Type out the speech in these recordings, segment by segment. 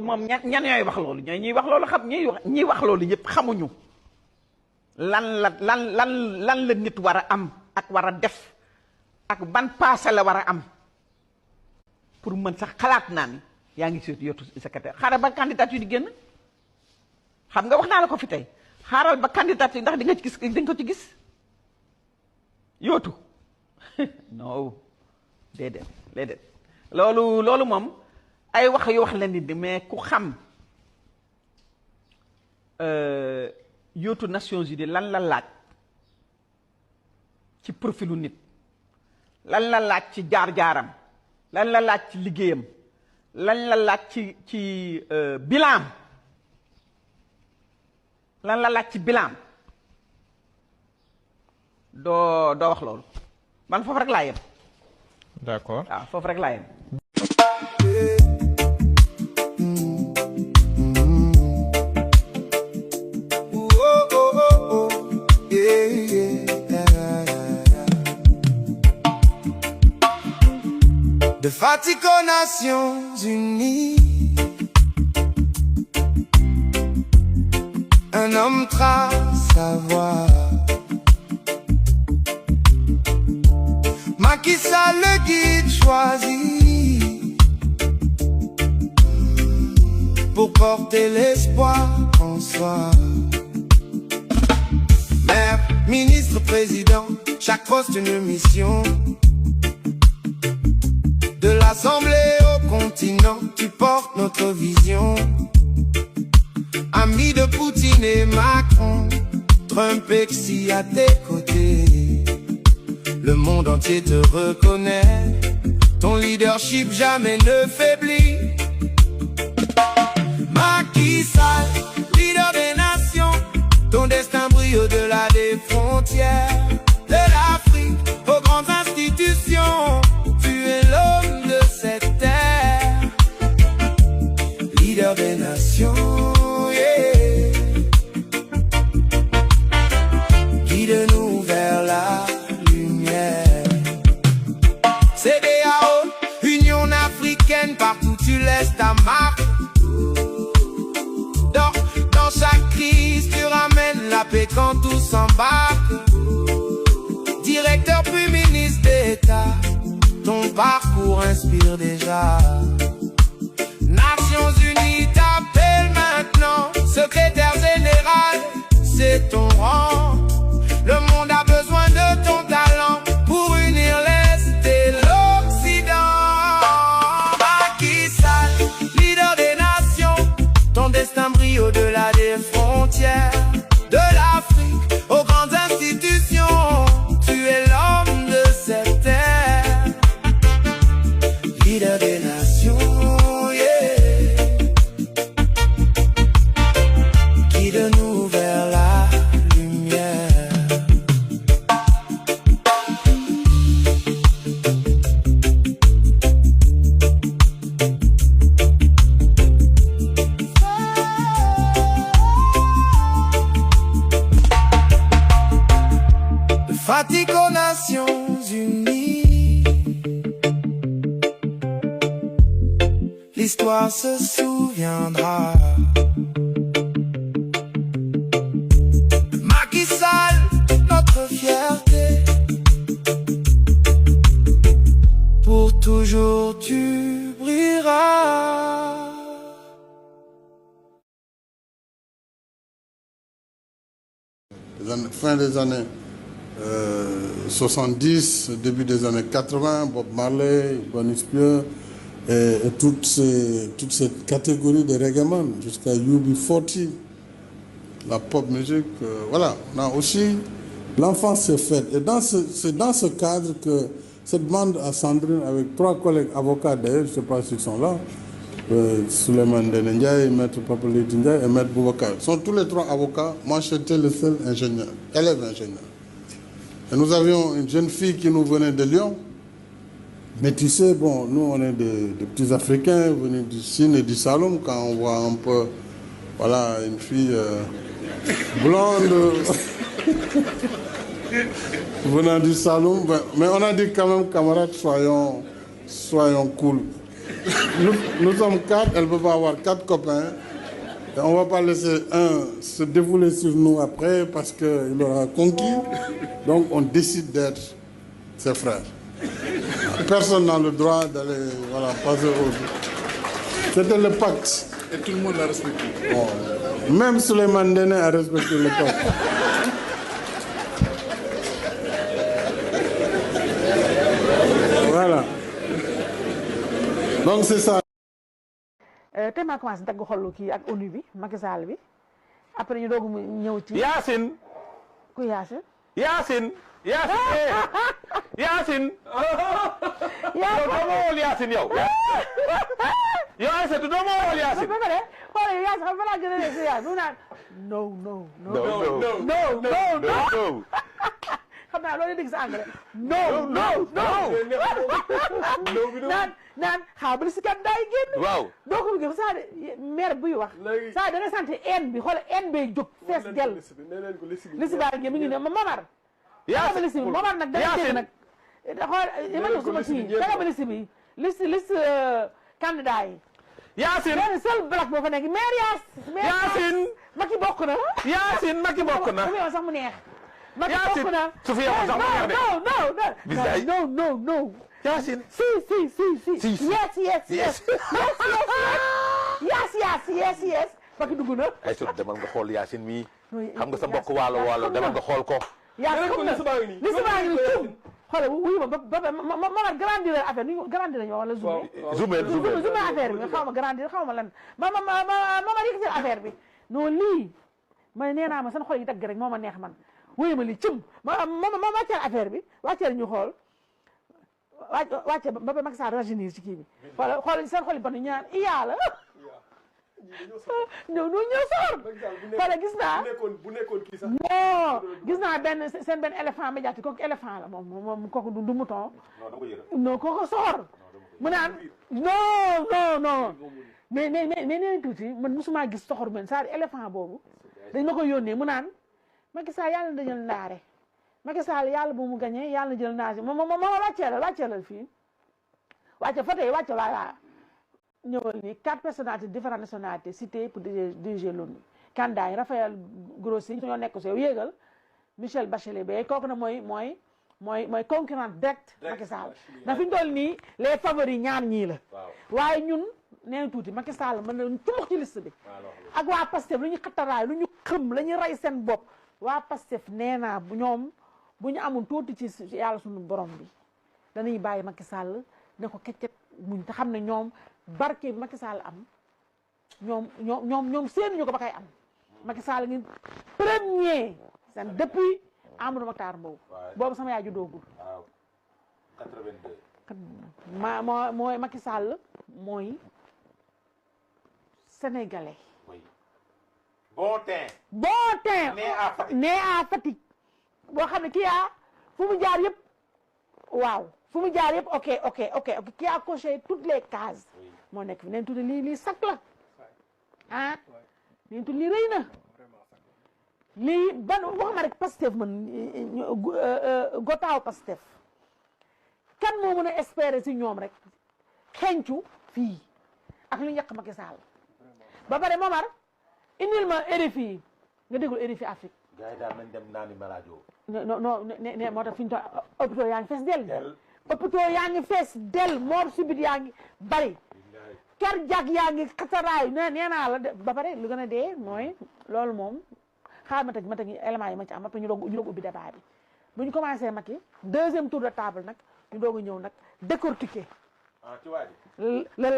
moom ñan ñooy wax loolu ñuy wax loolu xam ñiy wax loolu yëpp xamuñu lan la nit war a am ak war a def ak ban passé la war a am pour mën sax xalaat naa ni yaa ngi seet yotu secrétaire xaaral ba candidature di génn xam nga wax naa la ko fi tey xaaral ba candidature ndax di nga ci gis di nga ko ci gis yootu non déedéet loolu moom ay wax yu wax la nit mais ku xam yootu Nations Unies lan la laaj ci profilu nit lan la laaj ci jaar-jaaram lan la laaj ci liggéeyam lan la laaj ci bilan lan la laaj ci bilan doo wax loolu man foofu rek laa yem. D'accord. waaw foofu rek laa yem. De fatigue aux Nations Unies, un homme trace sa voie. Macky Sall, le guide choisi pour porter l'espoir en soi. Maire, ministre, président, chaque poste une mission. De l'Assemblée au continent, tu portes notre vision. Ami de Poutine et Macron, Trump et Xi à tes côtés. Le monde entier te reconnaît, ton leadership jamais ne faiblit. Macky Sall, leader des nations, ton destin brille au-delà des frontières. De l'Afrique aux grandes institutions, tu es l'homme de cette terre. Leader des nations, yeah. Guide-nous vers la lumière. CEDEAO, Union africaine, partout tu laisses ta marque. Dans chaque crise, tu ramènes la paix quand tout s'embarque. Directeur puis ministre d'État, ton parcours inspire déjà. Nations Unies t'appelle maintenant, secrétaire général, c'est ton rang. Le monde a besoin de ton talent pour unir l'Est et l'Occident. Macky Sall, leader des nations, ton destin brille au-delà des frontières. De l'Afrique aux grandes institutions, tu es l'homme de cette terre. Leader des nations, yeah. Guide-nous vers la lumière. De fatigue aux Nations Unies, l'histoire se souviendra. Macky Sall, notre fierté, pour toujours tu brilleras. Fin des années 70, début des années 80, Bob Marley, Bonnie Spear et toute cette catégorie de reggaeman jusqu'à UB40, la pop musique, voilà. On a aussi, l'enfance s'est faite. Et c'est dans ce cadre que cette bande à Sandrine, avec 3 collègues avocats d'ailleurs, je ne sais pas s'ils sont là, Souleymane Ndiaye, Maître Papaliti Ndiaye et Maître Boubacar. Ils sont tous les 3 avocats. Moi, j'étais le seul ingénieur, élève ingénieur. Et nous avions une jeune fille qui nous venait de Lyon. Mais tu sais, bon, nous, on est des petits Africains venus du Sine et du Saloum. Quand on voit un peu, voilà, une fille blonde venant du Saloum. Mais on a dit quand même, camarades, soyons cool. nous sommes 4, elle ne peut pas avoir 4 copains. Et on ne va pas laisser un se défouler sur nous après parce qu'il aura conquis. Donc on décide d'être ses frères. Personne n'a le droit d'aller passer au... C'était le pacte. Et tout le monde l'a respecté. Bon, même Souleymane Ndéné a respecté le pacte. Voilà. Donc c'est ça. tey maa commencé dagg xollu kii ak ONU bi Macky Sall bi après ñu doog mu ñëw ci. Yacine. ku Yacine. Yacine. Yacine. Yacine. yow doo ma wool Yacine yow. yow Aïssatou doo ma wool Yacine. ba pare xoolal Yacine xam nga balaa gën a nekk si Yacine mu naan non. xam naa loolu dégg sa anglais. non. naan xaabal si kat daay génn. waaw doo ko bëgg saa de maire buy wax. saa da nga sant haine bi xoolal haine bay jóg fees del. lisi baa ngi mi ngi ne Momar. Yacine lisi bi Momar nag danga dégg nag. xool ma ñëw suma kii danga ba lisi bi liste candidat yi. Yacine benn seul black boo fa nekk maire Yacine Macky bokk na. Yacine Macky bokk na. bu mu yoon sax mu neex. Yacine su fi yoon sax mu neex de. non. Yacine. Si. Yes. Macky dugg na. ay sut demal nga xool Yacine mii. xam nga sa mbokk waalo demal nga xool ko. Yacine xam na li si baa ngi nii tuum. xoolal wuyu ma ma grandir affaire ni grandir nañu wala zoomé affaire bi xaw ma grandir xaw ma lan ma yëkkati affaire bi non lii ma nee naa ma seen xol yi dagg rek moo ma neex man wuyu ma lii cëm ma wàcceel affaire bi wàcceel ñu xool wàcce ba Macky Sall rajeunir ci kii bi xool seen xol yi ban ñaan iyaa la ñëw soor xoolal gis naa bu nekkoon kii sax non gis naa seen benn éléphant médiatique kooku éléphant la moom kooku du mouton non kooku soor mu naan non mais nee tuuti man musuma gis soxor men saa éléphant boobu dañ ma ko yónnee mu naan Macky Sall yàlla na jël ndaare Macky Sall yàlla bu mu gagné yàlla na jël ndaare ma wàcceelal fii wàcce fa tey wàcce voilà ñëwal ni 4 personnalités différentes nationalités citées pour diriger l'ONU candidat yi Raphaël Grossi ñoo nekk si yow yéegal Michel Bachelet ba kooku na mooy concurrent direct Macky Sall ndax fi ñu toll nii les favoris ñaar ñii la waaye ñun nee tuuti Macky Sall mën na tumux ci liste bi ak waa Pastef lu ñu xattaraay lu ñu xëm la ñu rey seen bopp waa Pastef nee naa ñoom bu ñu amul tuuti ci yàlla suñu borom bi danañ bàyyi Macky Sall ne ko keccet muñ te xam ne ñoom barke bi Macky Sall am ñoom seen ñu ko ba kay am Macky Sall ngi premier seen depuis Amadou Makhtar Mbow boobu sama yaay juddoogul 82 mooy Macky Sall mooy sénégalais bon teint né à Fatick boo xam ne kii fu mu jaar yëpp waaw fu mu jaar yëpp ok qui a coché toutes les cases moo nekk fi neen tudde lii sac la neen tudde lii rëy na lii ban waxuma rek Pastef man gotaaw Pastef kan moo mën a espérer si ñoom rek xencu fii ak lu yàq Macky Sall ba pare Momar indil ma RFI nga déglu RFI Afrique gars yi daal nañ dem naani malajo non moo tax fi ñu toog hôpitaux yaa ngi fees del hôpitaux yaa ngi fees del mort subite yaa ngi bari cardiaque yaa ngi xataraayu nee naa la ba pare lu gën a dee mooy loolu moom xaar ma teg éléments yi ma ci am après ñu doog ubbi débat bi bu ñu commencé Macky deuxième tour de table nag ñu doog a ñëw nag décortiquer le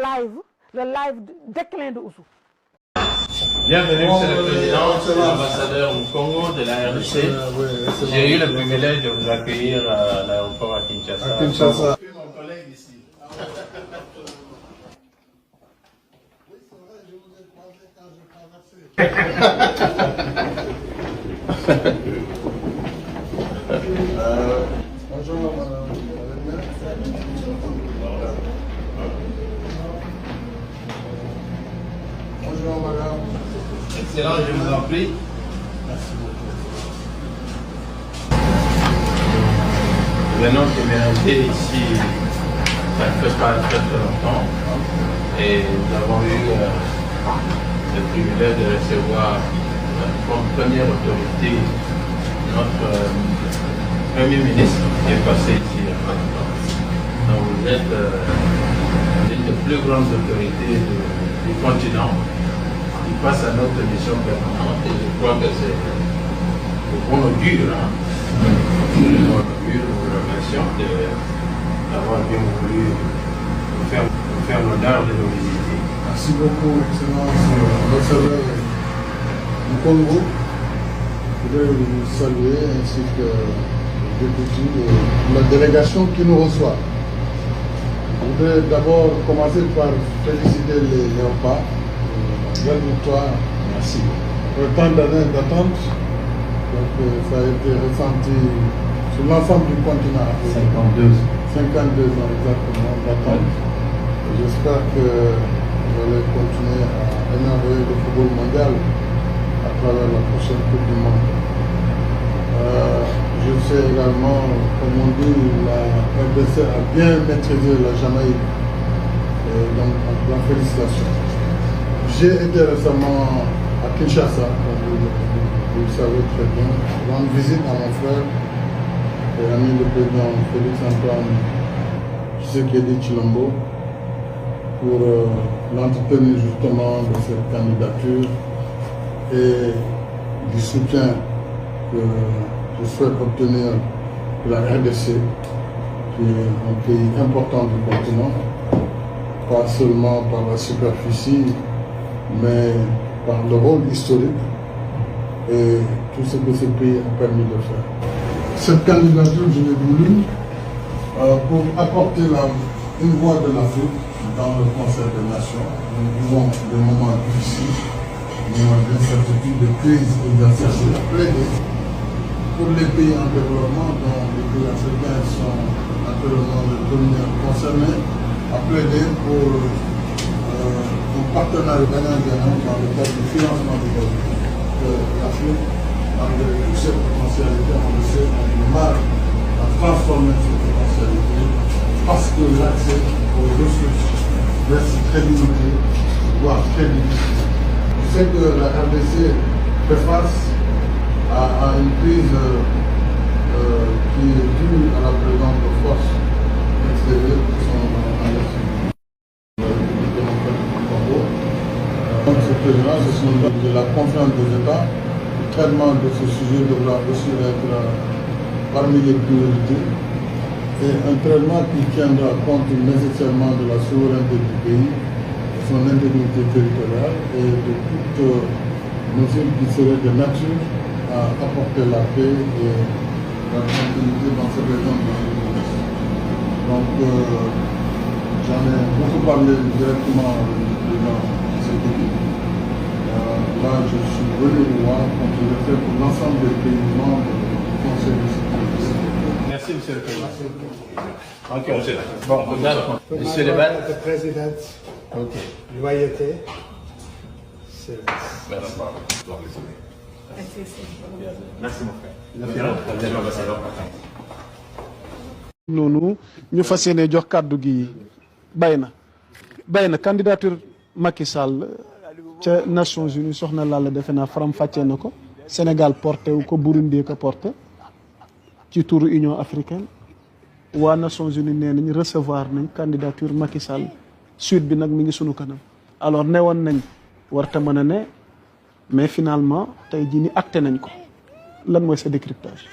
live déclin de Oussou. Bienvenue, Monsieur le Président, l'ambassadeur au Congo de la RDC. J'ai eu le privilège de vous accueillir à l'aéroport à Kinshasa. Mon collègue ici. Bonjour, madame. Bonjour, madame. Excellent, je vous en prie. Merci beaucoup. Venons téméraire ici ça ne fait pas très très longtemps. Et nous avons eu le privilège de recevoir comme première autorité notre Premier ministre qui est passé ici il y a pas longtemps. Donc vous êtes l'une des plus grandes autorités du continent qui passe à notre mission permanente et je crois que c'est le bon augure. Le bon augure, nous vous remercions d'avoir bien voulu nous faire l'honneur de nous visiter. Merci beaucoup, Excellence, l'ambassadeur du Congo. Je voudrais vous saluer ainsi que le député de la délégation qui nous reçoit. Je voudrais d'abord commencer par féliciter les Léopards. Belle victoire. Merci. Pour le temps d'années d'attente, donc ça a été ressenti sur l'ensemble du continent. 52 ans exactement d'attente. J'espère que vous allez continuer à émerveiller le football mondial à travers la prochaine Coupe du Monde. Je sais également, comme on dit, la RDC a bien maîtrisé la Jamaïque. Donc, la félicitation. J'ai été récemment à Kinshasa, comme vous le savez très bien, rendre visite à mon frère et ami le président Félix Antoine Tshisekedi Tshilombo pour l'entretenir justement de cette candidature et du soutien que je souhaite obtenir de la RDC, qui est un pays important du continent, pas seulement par la superficie, mais par le rôle historique et tout ce que ce pays a permis de faire. Cette candidature, je l'ai voulu pour apporter une voix de l'Afrique dans le concert des nations. Nous vivons des moments difficiles, des moments d'incertitude, de crise et d'incertitude à plaider pour les pays en développement, dont les pays africains sont naturellement les premiers concernés, à plaider pour un partenariat gagnant-gagnant dans le cadre du financement du développement de l'Afrique. Malgré toutes ces potentialités, on le sait, on a du mal à transformer ces potentialités parce que l'accès aux ressources reste très limité, voire très difficile. Je sais que la RDC fait face à une crise qui est due à la présence de forces extérieures qui sont en Afrique. Ce président, ce sont de la confiance des États. Le traitement de ce sujet devra aussi être parmi les priorités et un traitement qui tiendra compte nécessairement de la souveraineté du pays, de son intégrité territoriale et de toute mesure qui serait de nature à apporter la paix et la tranquillité dans cette région de l'Afrique. Donc, j'en ai beaucoup parlé directement avec le président de cette équipe. Là, je suis venu voir, comme je l'ai fait pour l'ensemble des pays membres du Conseil de sécurité. Merci, Monsieur le Président. Ok, bon, Monsieur le maire. Le Président, Ok. loyauté, service. Merci, mon frère. noonu ñu fas yéene jox kàddu gi bay na candidature Macky Sall ca Nations Unies soxna Lalla defe naa faram fàccee na ko Sénégal porté wu ko Burundi ko porté ci turu Union africaine waa Nations Unies nee nañ recevoir nañ candidature Macky Sall suite bi nag mi ngi sunu kanam alors newoon nañ warta mën a ne mais finalement tey jii ni acté nañ ko lan mooy sa décryptage.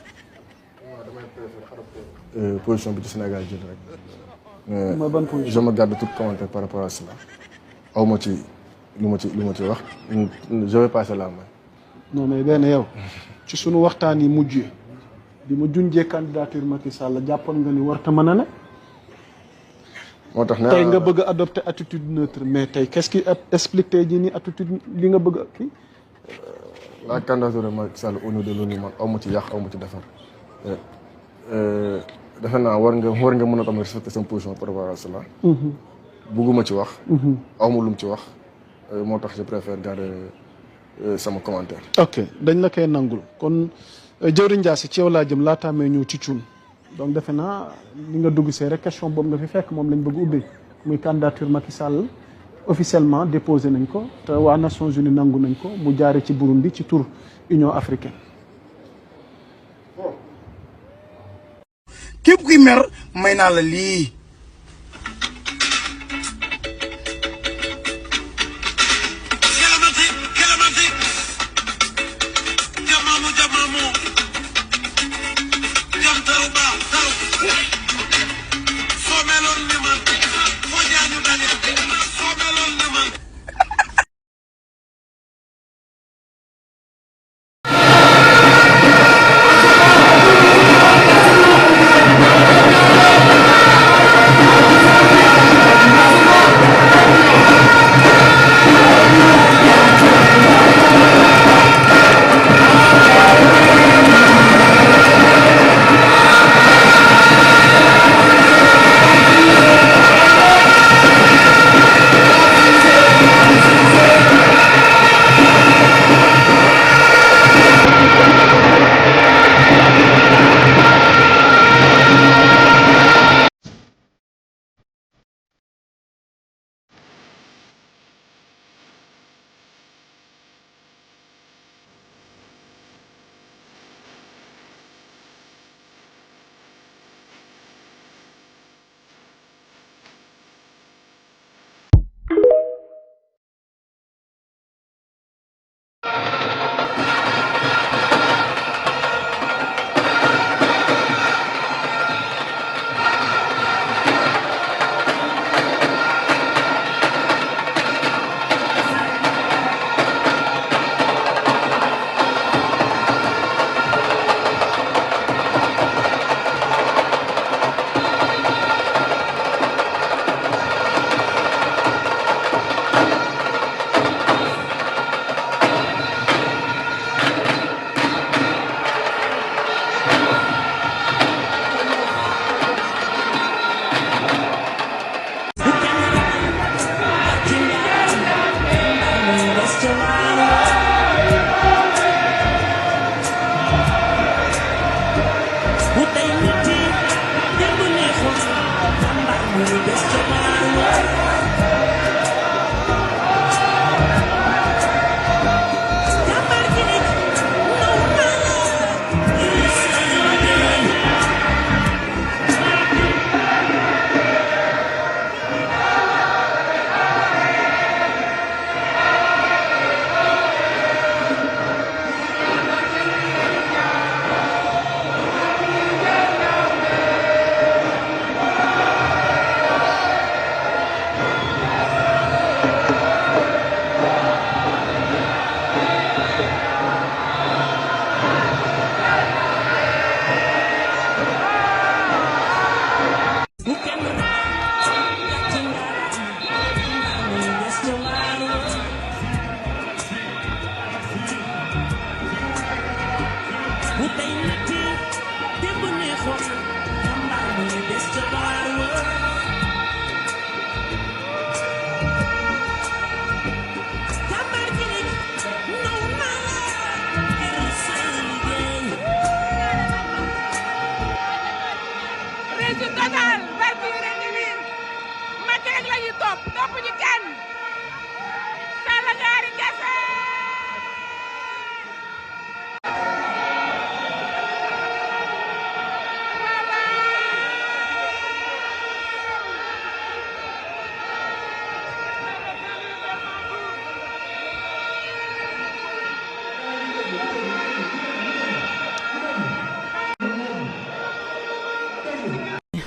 Position du Sénégal jël rek. mooy ban position. Je me garde tout commentaire par rapport à cela. aw ma ci lu ma ci wax je vais passer la main. non mais benn yow ci sunu waxtaan yi mujj bi ma junjee candidature Macky Sall jàppoon nga ni warta mën a ne. moo tax tey nga bëgg a adopter attitude neutre mais tey qu'est-ce qui explique tey jii nii attitude li nga bëgg a kii. la candidature de Macky Sall au niveau de l'ONU man aw ma ci yàq aw ma ci defar. defe naa war nga mën a tamit respecter seen position par rapport à cela. bugguma ci wax. aw ma lu mu ci wax moo tax je préfère garder sama commentaire. ok dañ la koy nangul kon jëwriñ Ndiasse ci yow laa jëm laataa may ñëw ci cuun donc defe naa li nga dugg see rek question boobu nga fi fekk moom lañ bëgg ubbi muy candidature Macky Sall officiellement déposé nañ ko te waa Nations Unies nangu nañ ko mu jaare ci Burundi ci tur Union africaine. képp kuy mer may naa la lii.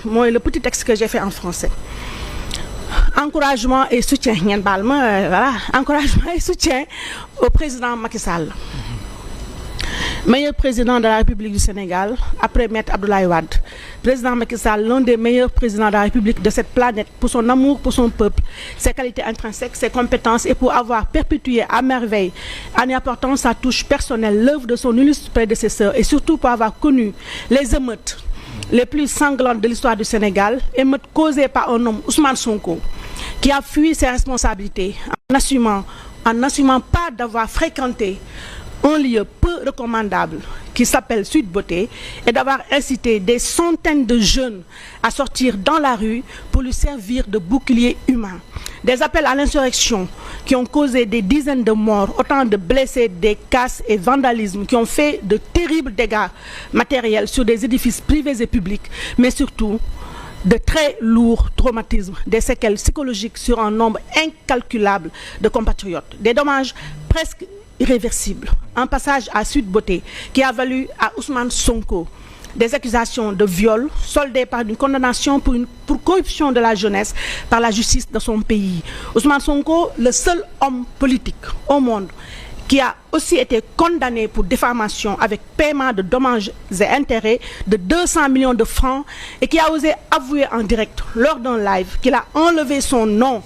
Moi, le petit texte que j'ai fait en français. Encouragement et soutien, voilà. Encouragement et soutien au président Macky Sall. Meilleur président de la République du Sénégal, après Maître Abdoulaye Wade. Président Macky Sall, l'un des meilleurs présidents de la République de cette planète, pour son amour pour son peuple, ses qualités intrinsèques, ses compétences, et pour avoir perpétué à merveille, en y apportant sa touche personnelle, l'œuvre de son illustre prédécesseur, et surtout pour avoir connu les émeutes les plus sanglantes de l'histoire du Sénégal, émeutes causées par un homme, Ousmane Sonko, qui a fui ses responsabilités en n'assumant pas d'avoir fréquenté un lieu peu recommandable qui s'appelle Sweet Beauté et d'avoir incité des centaines de jeunes à sortir dans la rue pour lui servir de bouclier humain. Des appels à l'insurrection qui ont causé des dizaines de morts, autant de blessés, des casses et vandalismes qui ont fait de terribles dégâts matériels sur des édifices privés et publics, mais surtout de très lourds traumatismes, des séquelles psychologiques sur un nombre incalculable de compatriotes, des dommages presque irréversible. Un passage à Sweet Beauté qui a valu à Ousmane Sonko des accusations de viol soldées par une condamnation pour corruption de la jeunesse par la justice de son pays. Ousmane Sonko, le seul homme politique au monde qui a aussi été condamné pour diffamation avec paiement de dommages et intérêts de 200 millions de francs et qui a osé avouer en direct lors d'un live qu'il a enlevé son nom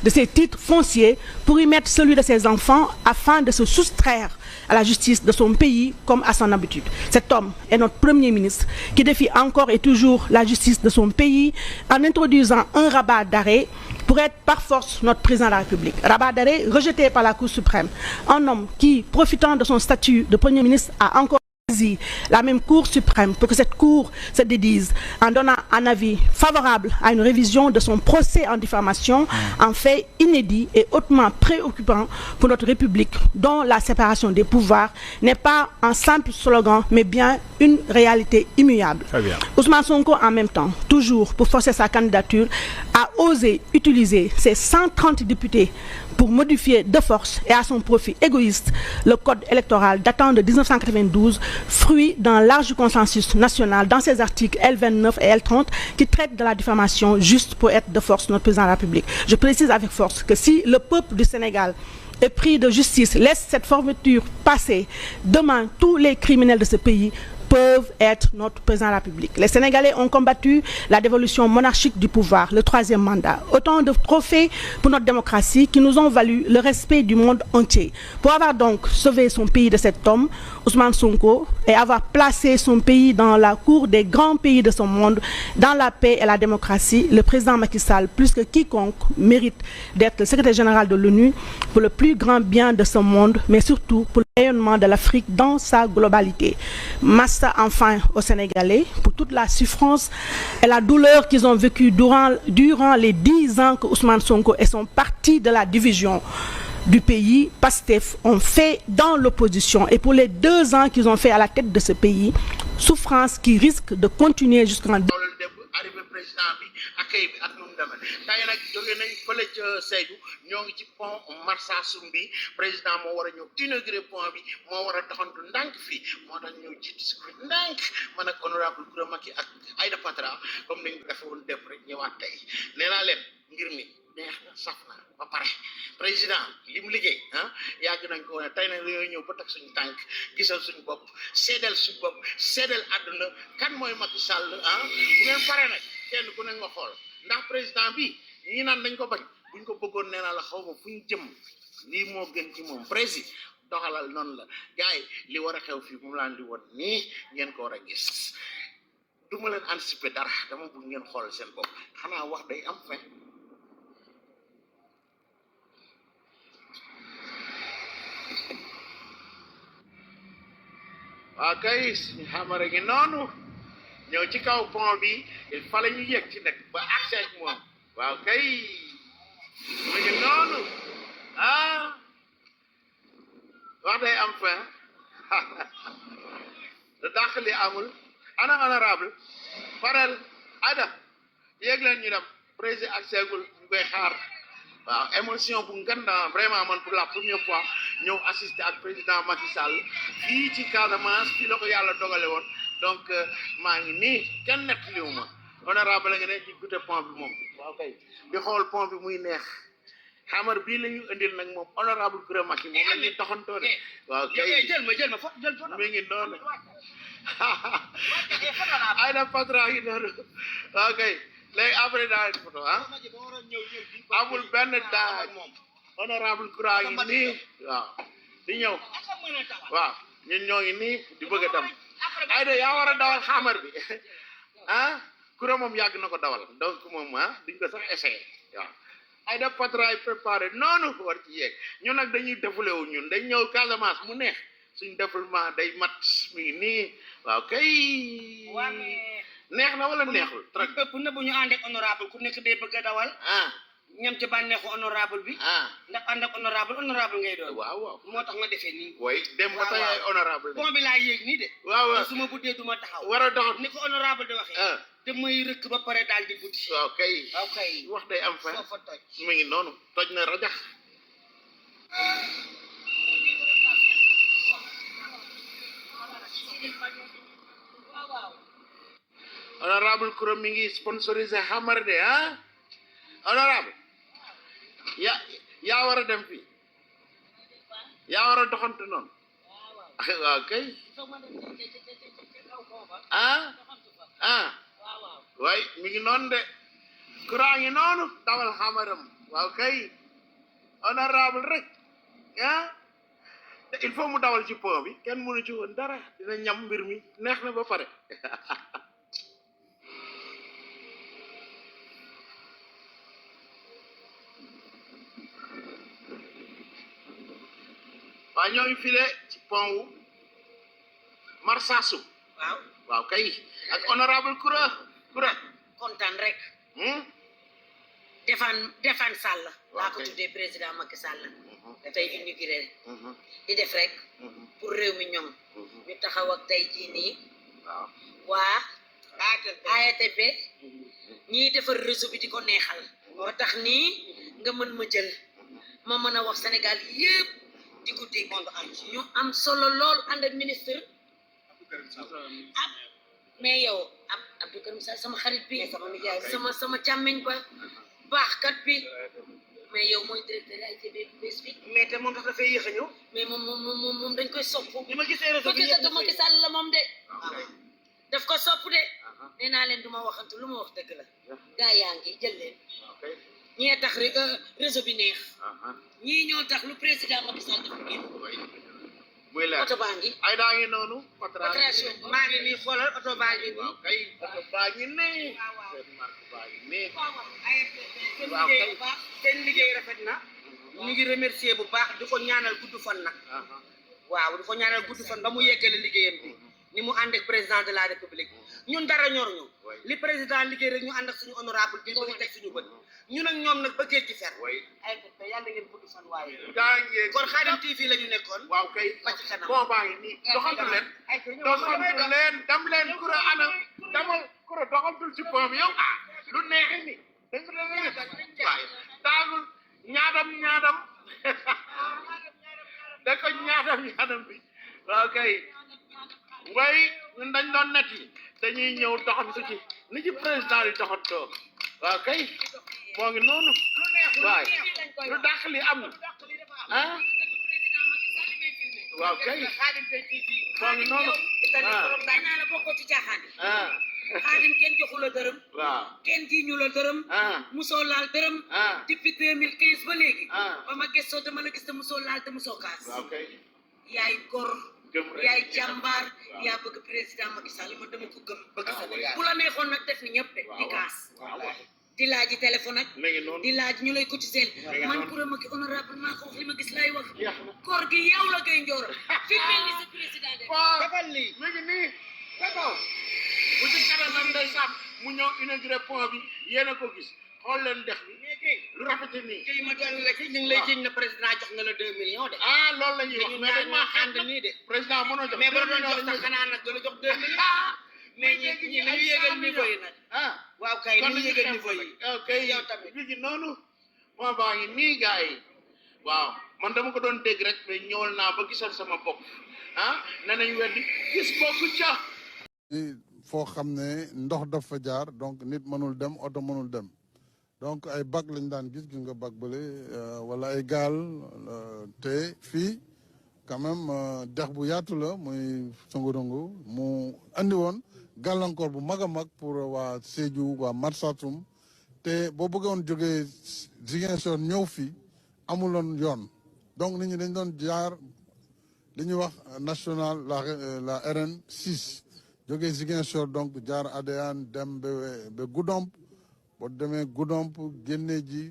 de ses titres fonciers pour y mettre celui de ses enfants afin de se soustraire à la justice de son pays comme à son habitude. Cet homme est notre Premier ministre qui défie encore et toujours la justice de son pays en introduisant un rabat d'arrêt pour être par force notre président de la République. Rabat d'arrêt rejeté par la Cour suprême. Un homme qui, profitant de son statut de Premier ministre, a encore la même Cour suprême pour que cette Cour se dédise en donnant un avis favorable à une révision de son procès en diffamation, un fait inédit et hautement préoccupant pour notre République, dont la séparation des pouvoirs n'est pas un simple slogan, mais bien une réalité immuable. Ousmane Sonko, en même temps, toujours pour forcer sa candidature, a osé utiliser ses 130 députés pour modifier de force et à son profit égoïste le code électoral datant de 1992, fruit d'un large consensus national dans ses articles L29 et L30 qui traitent de la diffamation juste pour être de force notre président de la République. Je précise avec force que si le peuple du Sénégal épris de justice laisse cette fermeture passer, demain tous les criminels de ce pays peuvent être notre président de la République. Les Sénégalais ont combattu la dévolution monarchique du pouvoir, le troisième mandat. Autant de trophées pour notre démocratie qui nous ont valu le respect du monde entier. Pour avoir donc sauvé son pays de cet homme, Ousmane Sonko, et avoir placé son pays dans la cour des grands pays de son monde, dans la paix et la démocratie, le président Macky Sall, plus que quiconque, mérite d'être le secrétaire général de l'ONU pour le plus grand bien de ce monde, mais surtout pour le rayonnement de l'Afrique dans sa globalité. Massa enfin aux Sénégalais pour toute la souffrance et la douleur qu'ils ont vécue durant les 10 ans que Ousmane Sonko et son parti de la division du pays, PASTEF, ont fait dans l'opposition et pour les 2 ans qu'ils ont fait à la tête de ce pays, souffrance qui risque de continuer jusqu'en arrivé président bi accueil bi ak nu mu demee tey nag jóge nañ fële ca Sédhiou ñoo ngi ci pont Marsassoum bi président moo war a ñëw inauguré pont bi moo war a doxantu ndànk fii moo tax ñëw jiitu si ko ndànk man ak honorable Coura Macky ak Aïda Patra comme nañ ko defee woon démb rek ñëwaat tey nee naa leen ngir mi neex na saf na ba pare président li mu liggéey yàgg nañ ko wane tey nag dañoo ñëw ba teg suñu tànk gisal suñu bopp seedal suñu bopp seedal àdduna kan mooy Macky Sall bu ngeen pare nag kenn ku ne nga xool ndax président bi ñi naan dañ ko bañ buñ ko bëggoon nee naa la xaw ma fu ñu jëm lii moo gën ci moom président doxalal noonu la gars yi li war a xew fii moom laan di woon nii ngeen ko war a gis du ma leen anticiper dara dama bëgg ngeen xool seen bopp xanaa wax day am fin waaw kay suñu xamara ngi noonu ñëw ci kaw pont bi il fallait ñu yëg ci nag ba accès ak moom waaw kay mu ngi noonu wax day am fin da dàq li amul ana honorable parel Aïda yéeg leen ñu dem président accès gul ñu koy xaar waaw émotion bu nganda vraiment man pour la première fois ñëw assister ak président Macky Sall fii ci Casamance fii la ko yàlla dogale woon donc maa ngi nii kenn nettaliwu ma honorable la nga ne ci côté pont bi moom waaw kay di xool pont bi muy neex xamar bii la ñu indil nag moom honorable Coura Macky moom la ñuy taxantoo de waaw kay jël ma photo mi ngi noonu Aïda Patra yi noonu waaw kay léegi après daal photo amul benn daaj honorable Coura ngi nii waaw di ñëw waaw ñun ñoo ngi nii di bëgg a dem Aïda yaa war a dawal xamar bi Coura moom yàgg na ko dawal donc moom duñ ko sax essayé waaw Aïda Patra yi préparé noonu war ci yeeg ñun nag dañuy défulé wu ñun dañ ñëw Casamance mu neex suñ développement day mat mi ngi nii waaw kay neex na wala neexul ëpp na bu ñu ànd ak honorable ku nekk day bëgg a dawal ñam ci bànneexu honorable bi ndax ànd ak honorable ngay doon waaw moo tax nga defee nii way dem ba tey ay honorable bon bi laa yéeg nii de waaw su ma buddee du ma taxaw war a dox ni ko honorable di waxee damay rëkk ba pare daal di buddi waaw kay wax day am fa fa toj mi ngi noonu toj na rajax honorable Koura mi ngi sponsorisé Hamar de honorable yaa war a dem fii yaa war a doxantu noonu waaw kay waay mi ngi noonu de Koura ngi noonu dawal Hamaram waaw kay honorable rek te il faut mu dawal ci pont bi kenn mënu ci woon dara dina ñam mbir mi neex na ba pare waaw ñoo ngi file ci pont wu Marsassoum waaw kay ak honorable Koura kontaan rek defaan Sall laa ko tuddee président Macky Sall dafay inauguré di def rek pour réew mi ñoom ñu taxaw ak tey jii nii waa ARTP ñiy defar réseau bi di ko neexal moo tax nii nga mën ma jël ma mën a wax Sénégal yépp di ko dégg ñu am solo lool ànd ak ministre mais yow Abdou Karim Sall sama xarit bi sama càmmeñ ba baaxkat bi mais yow mooy directeur AIBD bés bi mais te moom tax dafay yéex a ñëw mais moom dañ koy sopp ni ma gisee réseau bi yëpp Macky Sall la moom de daf ko sopp de nee naa leen du ma waxantu lu ma wax dëgg la gaa yaa ngi jël leen ñee tax réseau bi neex ñii ñoo tax lu président Macky Sall def génn muy leer oto baa ngi ay daa ngi noonu patration maa ngi nii xoolal oto baa ngi nii kay oto baa ngi nii seen marque baa ngi nii seen liggéey rafet na ñu ngi remercier bu baax di ko ñaanal gudd fan nag waaw di ko ñaanal gudd fan ba mu yeggale liggéeyam bi ni mu ànd ak président de la république ñun dara ñor ñu li président liggéey rek ñu ànd ak suñu honorable bi bëgg teg suñu bët ñun ak ñoom nag bëggee ci fer ay yàlla ngeen gudd fan waaye kon Khadim TV la ñu nekkoon waaw kay ba ci kanam boo baa ngi nii doxantu leen dem leen Koura ana demal Koura doxantul ci pont bi yow lu neexi ni dañ ko waaye daagul ñaadam da ko ñaadam bi waaw kay way ñun dañ doon net yi dañuy ñëw doxantu ci ni ci président yi doxantoo waaw kay moo ngi noonu waay lu dàq li am na waaw kay moo ngi noonu naa la bokkoo ci caaxaan Khadim kenn joxu la dërëm kenn jiñu la dërëm musoo laal dërëm depuis 2015 ba léegi ba ma gëstoo dama la gis te musoo laal te musoo kaas yaay gor yaay jàmbaar yaa bëgg président Macky Sall ma dama ko gëm bëgg Sénégal bu la neexoon nag def ni ñëpp de di kaas di laaj téléphone ak di laaj ñu lay cotiser man Koura Macky honorable maa ko wax li ma gis laay wax koor gi yow la koy njoor fi mel ni sa président de defal lii mi ngi nii d'accord bu ci kanam ndeysaan mu ñëw inauguré pont bi yéen a ko gis xool leen dex bi lu rafete nii kii ma doon la ci ñu ngi lay jiñ na président jox na la 2 millions de loolu la ñuy wax mais dañ maa ànd nii de président mënoo jox mais ba doon jox sax xanaa nag dala jox 2 millions mais ñi nañu yéegal niveau yi nag waaw kay nañu yéegal niveau yi ok yow tamit bi gi noonu pont baa ngi nii gars yi waaw man dama ko doon dégg rek mais ñëwal naa ba gisal sama bopp ne nañ weddi gis bokku ca foo xam ne ndox dafa jaar donc nit mënul dem oto mënul dem donc ay bac lañ daan gis nga bac bële wala ay gaal te fii quand même dex bu yaatu la muy Songorongo mu andi woon gàllankoor bu mag a mag pour waa Sédhiou waa Marsassoum te boo bëggoon jógee Ziguinchor ñëw fii amuloon yoon donc nit ñi dañ doon jaar li ñuy wax national la RN 6 jógee Ziguinchor donc jaar Adéane dem ba Goudomp boo demee Goudomp génne ji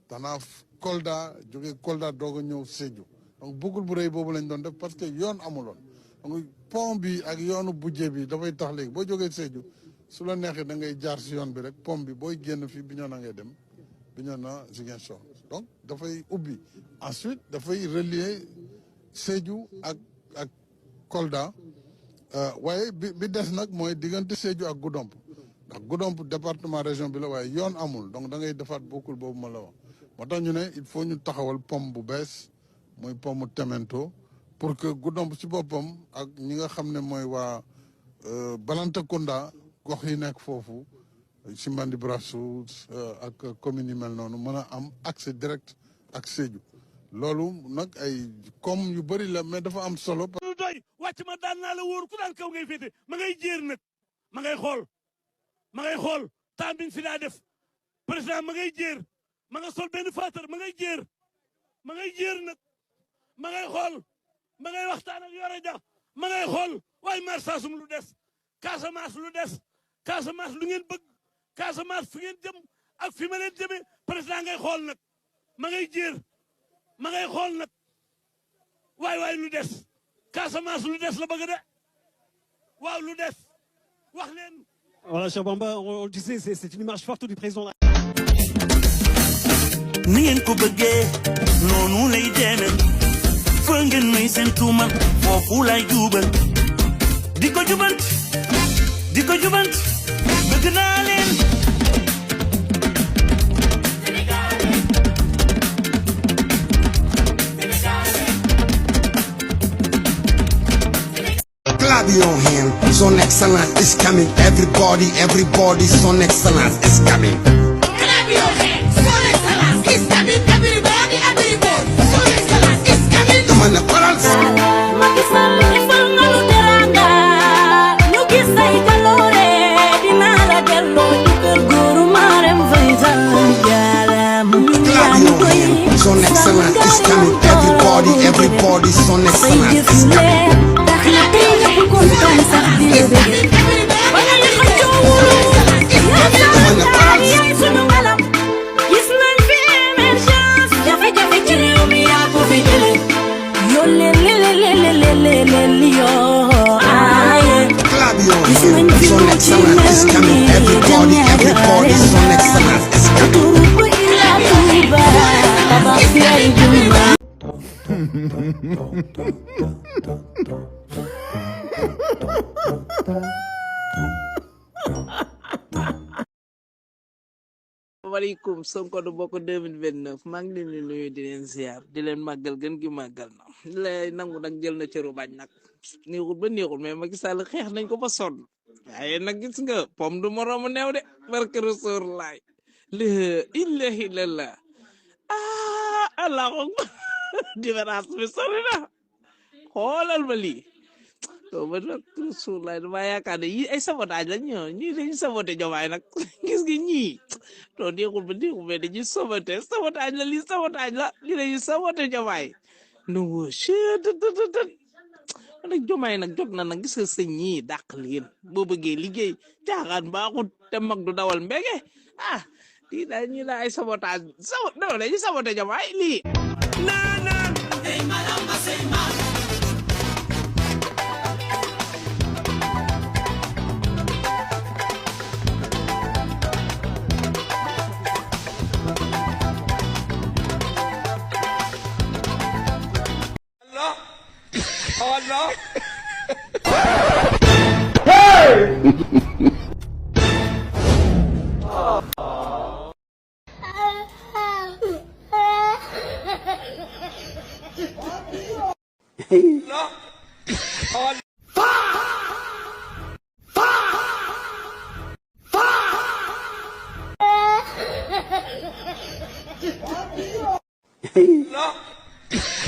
Tanaf Kolda jógee Kolda doog a ñëw Sédhiou donc boucle bu rëy boobu lañ doon def parce que yoon amuloon donc pont bi ak yoonu budget bi dafay tax léegi boo jógee Sédhiou su la neexee da ngay jaar si yoon bi rek pont bi booy génn fii Bignona ngay dem Bignona Ziguinchor donc dafay ubbi ensuite dafay relier Sédhiou ak Kolda waaye bi des nag mooy diggante Sédhiou ak Goudomp ndax Goudomp département région bi la waaye yoon amul donc da ngay defaat boucle boobu ma la wax moo tax ñu ne il faut ñu taxawal pont bu bees mooy pont mu Temento pour que Goudomp ci boppam ak ñi nga xam ne mooy waa Balantacounda gox yi nekk foofu Simbandi Brassou ak communes yi mel noonu mën a am accès direct ak Sédhiou loolu nag ay comme yu bëri la mais dafa am solo. lu doy wàcc ma daan naa la wóor ku daan kaw ngay féete ma ngay jéer nag ma ngay xool temps bi fi daa def président ma ngay jéer ma nga sol benn faatar ma ngay jéer nag ma ngay xool ma ngay waxtaan ak Yoro Dia ma ngay xool waaye Marsassoum lu des Casamance lu des Casamance lu ngeen bëgg Casamance fi ngeen jëm ak fi ma leen jëmee président ngay xool nag ma ngay jéer ma ngay xool nag waay lu des Casamance lu des la bëgg de waaw lu des wax leen. Voilà, cher Bamba, on le disait, c'est une image forte du président. ni ngeen ko bëggee noonu lay demee fa ngeen may seen tuuma foofu lay jubal di ko jubant bëgg naa leen. Clap your hand, son excellence is coming. Everybody, son excellence is coming. Clap your hands, son excellence is coming. Everybody, son excellence is coming. Come on, parals. Macky Sall defal nga nu teranga ñu gis say jaloore dinaa la delloo ci kër góoru Marème Faye Sall jaaraam. Clap your hand, son excellence is coming. Everybody, son excellence is coming. Son excellence is coming. Everybody, son excellence is coming. Waaleykum Sonko du bokk 2029 maa ngi leen di nuyu di leen ziar di leen màggal gën gi màggal na lay nangu nag jël na cëru bañ nag neexul ba neexul mais Macky Sall xeex nañ ko ba sonn waaye nag gis nga pom du moroomu neew de barke Rasuul laay la ilaha illallah allah différence bi sori na xoolal ma lii to ba nag Rasuul laay dama yaakaar ne yi ay sabotage lañ ñii dañu saboté Diomaye nag gis nga ñii to neexul ba neexul mais dañuy sabotage la lii sabotage la lii dañuy saboté Diomaye no nag Diomaye nag jot na nag gis nga sëñ ñii dàq leen boo bëggee liggéey caaxaan baaxut te mag du dawal mbege lii daal ñii la ay sabotage dañuy saboté Diomaye lii naan ay malam ba say maam Allah.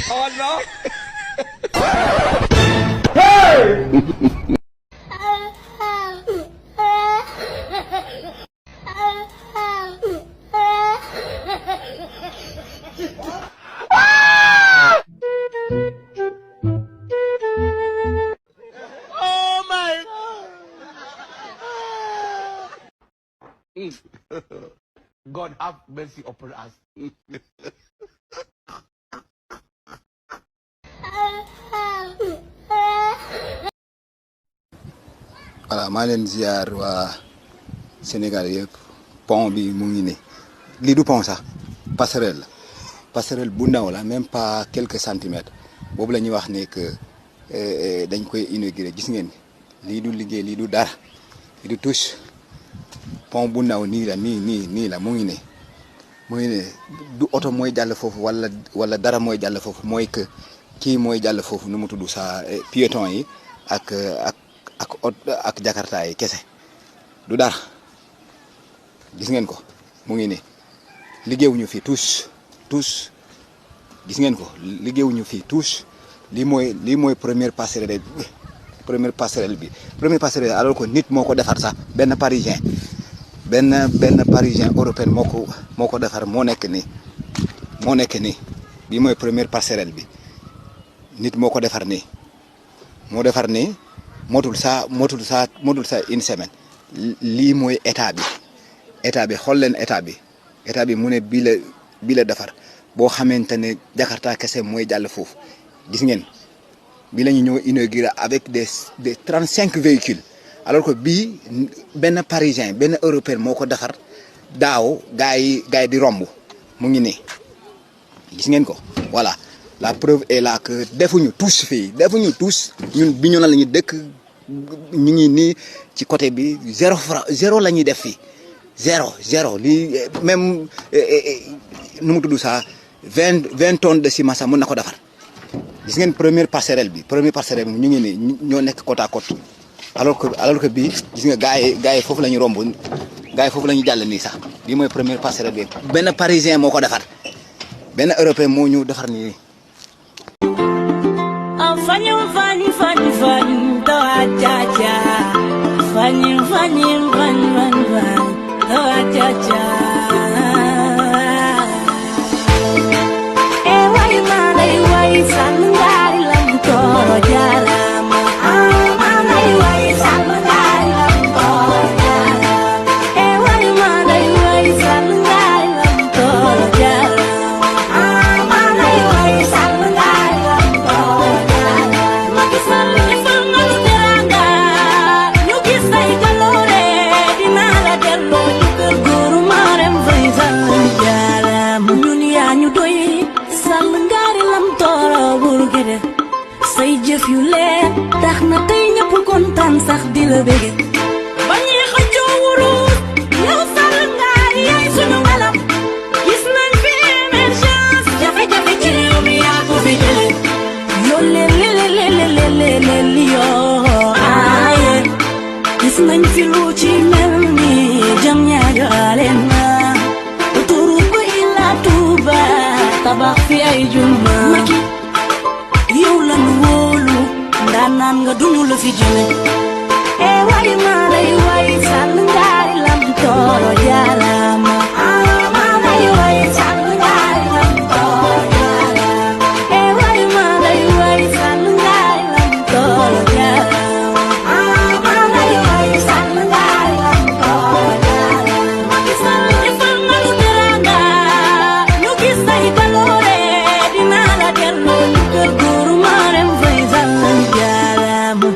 Allah. oh my God have mercy upon us. voilà maa leen ziar waa Sénégal yëpp pont bi mu ngi ne lii du pont sax passerelle la passerelle bu ndaw la même pas quelques centimètres boobu la ñuy wax ne que dañ koy inauguré gis ngeen lii du liggéey lii du dara lii du touche pont bu ndaw nii la nii la mu ngi ne du oto mooy jàll foofu wala dara mooy jàll foofu mooy que kii mooy jàll foofu nu mu tudd sa piéton yi ak jakarta yi kese du dara gis ngeen ko mu ngi ne liggéeyuñu fi tous gis ngeen ko liggéeyuñu fi tous lii mooy première passerelle bi alors que nit moo ko defar sax benn parisien européen moo ko defar moo nekk nii bii mooy première passerelle bi nit moo ko defar nii motul sa une semaine lii mooy état bi xool leen état bi mu ne bii la defar boo xamante ne Jakarta kese mooy jàll foofu gis ngeen bii la ñu ñëw inauguré avec des 35 véhicules alors que bii benn parisien benn européen moo ko defar daaw gars yi di romb mu ngi ne gis ngeen ko voilà la preuve est là que defuñu tous fii ñun bi ñu la ñu dëkk ñu ngi nii ci côté bi 0 la ñuy def fii 0 lii même nu mu tudd ça 20 tonnes de ciment sax mën na ko defar gis ngeen première passerelle bi ñu ngi nii ñoo nekk côte à côte alors que bii gis nga gars yi foofu la ñu romb gars yi foofu la ñu jàll nii sax bii mooy première passerelle bi benn parisien moo ko defar benn européen moo ñu defar nii. sax di la bëgg ba ñuy xëccoo wurus yow sàll ngaar yaay sunu ngalam gis nañ fi émergence jafe-jafe ci réew mi yaa ko fi jële yoo leleleleleleleleli yoo aaye gis nañ fi lu ci mel ni jam ñaajo aleen na autoroute ba ila Touba tabax fi ay juma Macky yow la nu wóolu ndaanaan nga duñu la fi jële way malay way sàll ngaari lam tooro jaarama malay way sàll ngaari lam tooro jaarama way malay way sàll ngaari lam tooro jaarama malay way sàll ngaari lam tooro jaarama Macky Sall defal nga nu teranga ñu gis say baloore dinaa la delloo ñu kër góoru Marème Faye Sall jaarama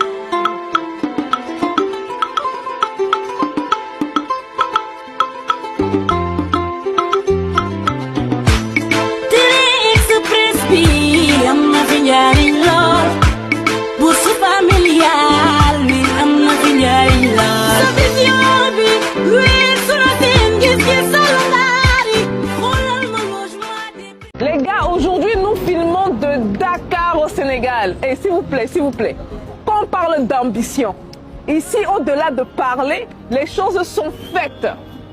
Les gars, aujourd'hui nous filmons de Dakar au Sénégal. Et s'il vous plaît, quand on parle d'ambition, ici au-delà de parler, les choses sont faites.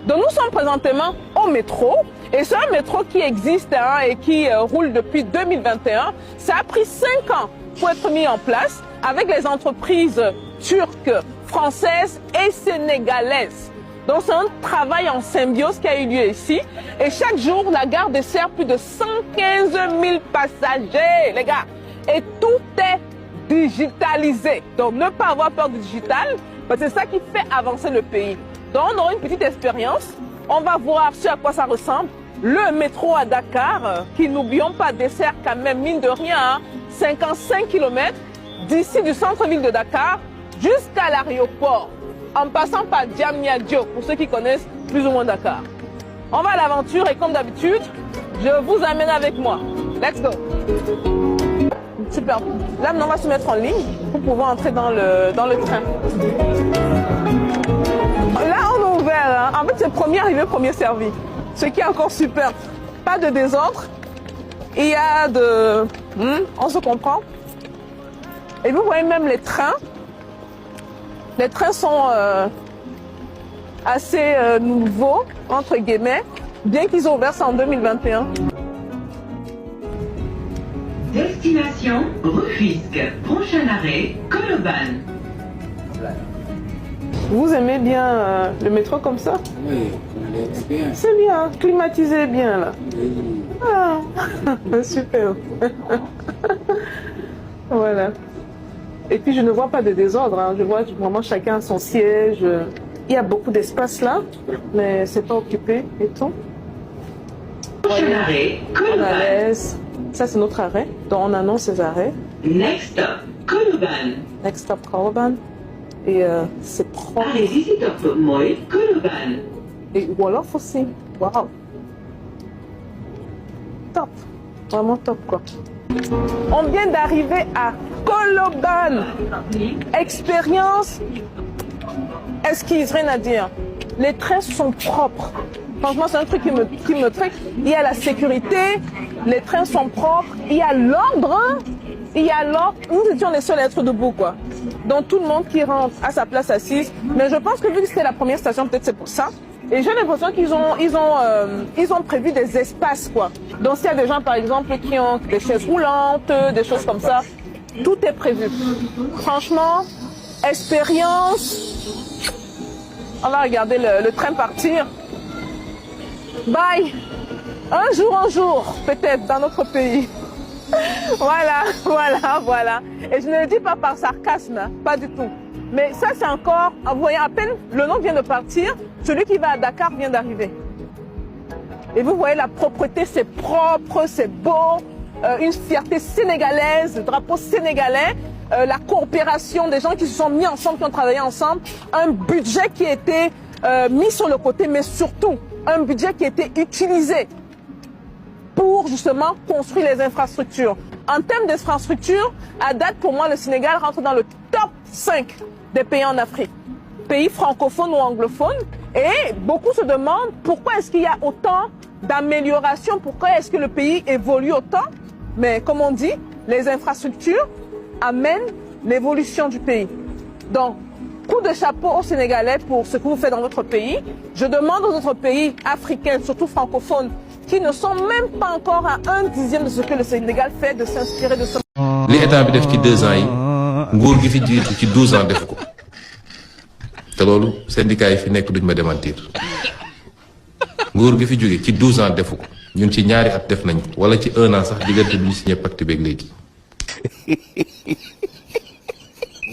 Donc nous sommes présentement au métro. Et c'est un métro qui existe et qui roule depuis 2021. Ça a pris 5 ans pour être mis en place avec les entreprises turques, françaises et sénégalaises. Donc c'est un travail en symbiose qui a eu lieu ici. Et chaque jour, la gare dessert plus de 115 000 passagers, les gars. Et tout est digitalisé. Donc ne pas avoir peur du digital, parce que c'est ça qui fait avancer le pays. Donc on aura une petite expérience. On va voir ce à quoi ça ressemble. Le métro à Dakar, qui n'oublions pas dessert quand même, mine de rien, 55 km d'ici du centre-ville de Dakar jusqu'à l'aéroport, en passant par Diamniadio, pour ceux qui connaissent plus ou moins Dakar. On va à l'aventure et comme d'habitude, je vous amène avec moi. Let's go. Super. Là, maintenant, on va se mettre en ligne pour pouvoir entrer dans le train. Là, on est ouvert. Hein. En fait, c'est premier arrivé, premier servi. Ce qui est encore super. Pas de désordre. Il y a de... on se comprend. Et vous voyez même les trains. Les trains sont assez nouveaux, entre guillemets, bien qu'ils ont ouvert ça en 2021. Destination Rufisque. Prochain arrêt, Colobane. Vous aimez bien le métro comme ça? Oui, c'est bien, climatisé bien là. Ah, super. Voilà. Et puis je ne vois pas de désordre, hein. Je vois vraiment chacun à son siège. Il y a beaucoup d'espace là, mais c'est pas occupé et tout. Prochain arrêt, Colobane. Ça c'est notre arrêt, donc on annonce ces arrêts. Next stop, Colobane. Next stop, Colobane. Et c'est propre. Arrêt stop, moi, Colobane. Et Wolof aussi. Waouh. Top. Vraiment top quoi. On vient d'arriver à Colobane. Expérience esquisse, rien à dire. Les trains sont propres. Franchement, c'est un truc qui me truc. Il y a la sécurité, les trains sont propres, il y a l'ordre. Il y a l'ordre. Nous étions les seuls à être debout, quoi. Donc tout le monde qui rentre à sa place assise. Mais je pense que vu que c'était la première station, peut-être c'est pour ça. Et j'ai l'impression qu'ils ont prévu des espaces, quoi. Donc s'il y a des gens, par exemple, qui ont des chaises roulantes, des choses comme ça, tout est prévu. Franchement, expérience. On va regarder le train partir. Bye. Un jour, peut-être, dans notre pays. Voilà. Et je ne le dis pas par sarcasme, hein, pas du tout. Mais ça, c'est encore, vous voyez, à peine le nom vient de partir, celui qui va à Dakar vient d'arriver. Et vous voyez, la propreté, c'est propre, c'est beau, une fierté sénégalaise, le drapeau sénégalais, la coopération des gens qui se sont mis ensemble, qui ont travaillé ensemble, un budget qui a été mis sur le côté, mais surtout, un budget qui a été utilisé pour justement construire les infrastructures. En termes d'infrastructures, à date, pour moi, le Sénégal rentre dans le top 5 des pays en Afrique. Pays francophones ou anglophones. Et beaucoup se demandent pourquoi est-ce qu'il y a autant d'améliorations, pourquoi est-ce que le pays évolue autant. Mais comme on dit, les infrastructures amènent l'évolution du pays. Donc, coup de chapeau aux Sénégalais pour ce que vous faites dans votre pays. Je demande aux autres pays africains, surtout francophones, qui ne sont même pas encore à 1/10 de ce que le Sénégal fait, de s'inspirer de ce... li état bi def ci 2 ans yi nguur gi fi jiitu ci 12 ans def ko te loolu syndicat yi fi nekk duñ ma démentir nguur gi fi jóge ci 12 ans defu ko ñun ci ñaari at def nañ ko wala ci 1 an sax diggante bi ñu signé pacte beeg léegi.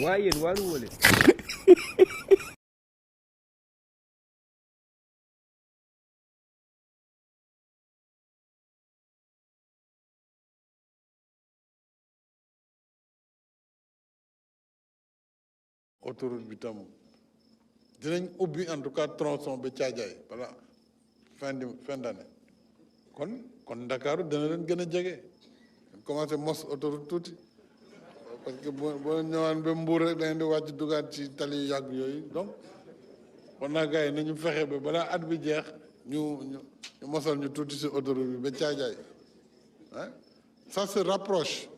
waaye wàllu wóole. autoroute bi tam dinañ ubbi en tout cas tronçon ba Thiadiaye voilà fin d'année kon Ndakaaru dana leen gën a jege commencé mos autoroute tuuti parce que boo ñëwaan ba Mbour rek da ngeen di wàcc dugaat ci tali yu yàgg yooyu donc kon naa gars yi nañu fexe ba balaa at bi jeex ñu mosal ñu tuuti si autoroute bi ba Thiadiaye hein ça se rapproche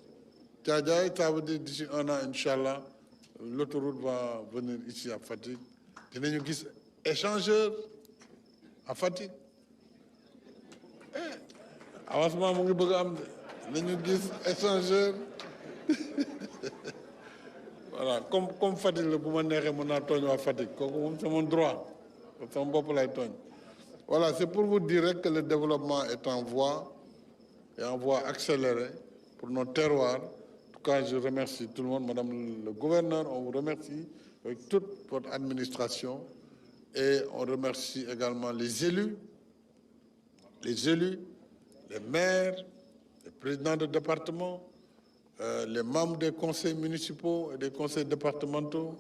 Thiadiaye ça veut dire d'ici 1 an inchallah l'autoroute va venir ici à Fatick dinañu gis échangeur à Fatick avancement mu ngi bëgg a am nañu gis échangeur voilà comme Fatick la bu ma neexee mën naa tooñ waa Fatick kooku moom c'est mon droit sama bopp lay tooñ voilà c'est pour vous dire que le développement est en voie et en voie accélérée pour nos terroirs. En tout cas, je remercie tout le monde, Madame le gouverneur, on vous remercie avec toute votre administration et on remercie également les élus, les maires, les présidents de département, les membres des conseils municipaux et des conseils départementaux,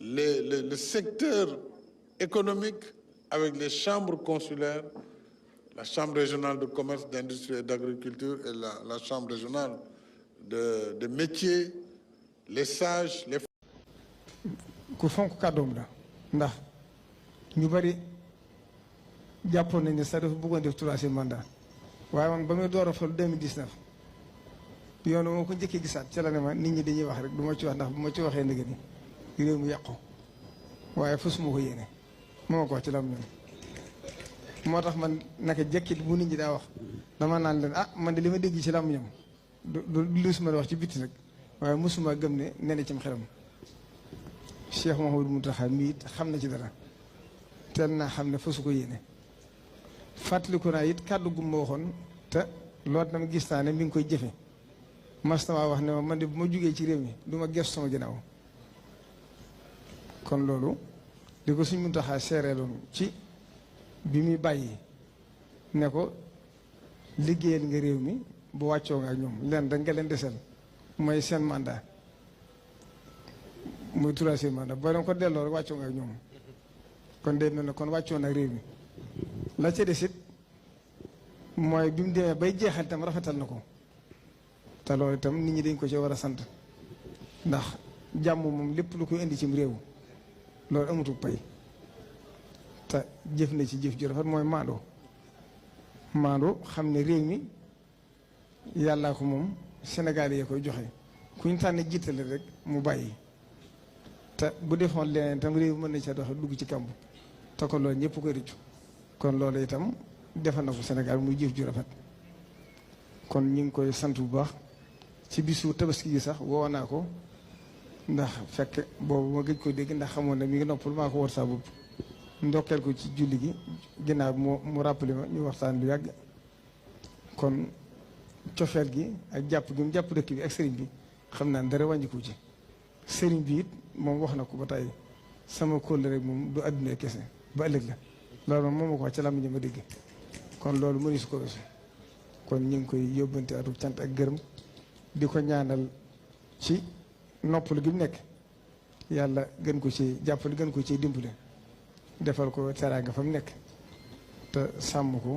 le secteur économique avec les chambres consulaires, la chambre régionale de commerce, d'industrie et d'agriculture et la chambre régionale de métiers, les sages, les... ku fonk kàddoom la ndax ñu bari jàppoon nañ ne sax dafa bëggoon def troisième mandat waaye man ba muy door a fal 2019 yoon moo ko njëkkee gisaat ca la ne ma nit ñi dañuy wax rek du ma ci wax ndax bu ma ci waxee ndëgg ni réew mi yàqu waaye fasuma ko yéene moo ma ko wax ci lam ñoom moo tax man naka jekkit bu nit ñi daa wax dama naan leen ah man de li ma dégg ci lam ñoom du lu ma wax ci bitti rek waaye mosuma gëm ne nee na cim xelam Cheikh Mouhamadou Mountakha mii it xam na ci dara teel naa xam ne fasu ko yéene fàttaliku naa it kàddu gu ma waxoon te loolu tam gis naa ne mi ngi koy jëfe mas na maa wax ne ma man de bu ma jugee ci réew mi du ma gestu sama ginnaaw kon loolu di ko suñ Mountakha seereeloon ci bi muy bàyyi ne ko liggéeyal nga réew mi bu wàccoo nga ak ñoom leen da nga leen desal mooy seen mandat muy troisième mandat boo leen ko delloo rek wàccoo nga ak ñoom kon day mel ne kon wàccoo na réew mi la ca des it mooy bi mu demee bay jeexal itam rafetal na ko te loolu itam nit ñi dañ ko ci war a sant ndax jàmm moom lépp lu koy indi cim réew loolu amatul pay te jëf na ci jëf ju rafet mooy maandoo xam ne réew mi yàllaa ko moom Sénégal yee koy joxe ku ñu tànn jiitale rek mu bàyyi te bu defoon leneen itam réew mën na ca doxe dugg ci kamb te ko loolu ñëpp koy rëccu kon loolu itam defal na ko Sénégal muy jëf ju rafet kon ñu ngi koy sant bu baax ci bisu tabaski gi sax woo naa ko ndax fekk boobu ma gëj ko dégg ndax xamoon ne mi ngi noppal maa ko war saa bopp ndokkeel ko ci julli gi ginnaaw mu rappelé ma ñu waxtaan lu yàgg kon cofeel gi ak jàpp gi mu jàpp dëkk bi ak sëriñ bi xam naa dara wàññiku ci sëriñ bi it moom wax na ko ba tey sama kóllëre rek moom du àdduna kese ba ëllëg la loolu moom ma ko wax ca làmmiñ ma dégg kon loolu mënu su ko weesu kon ñu ngi koy yóbbante atu cant ak gërëm di ko ñaanal ci noppalu gi mu nekk yàlla gën ko ci jàppale gën ko ci dimbale defal ko teraanga fa mu nekk te sàmm ko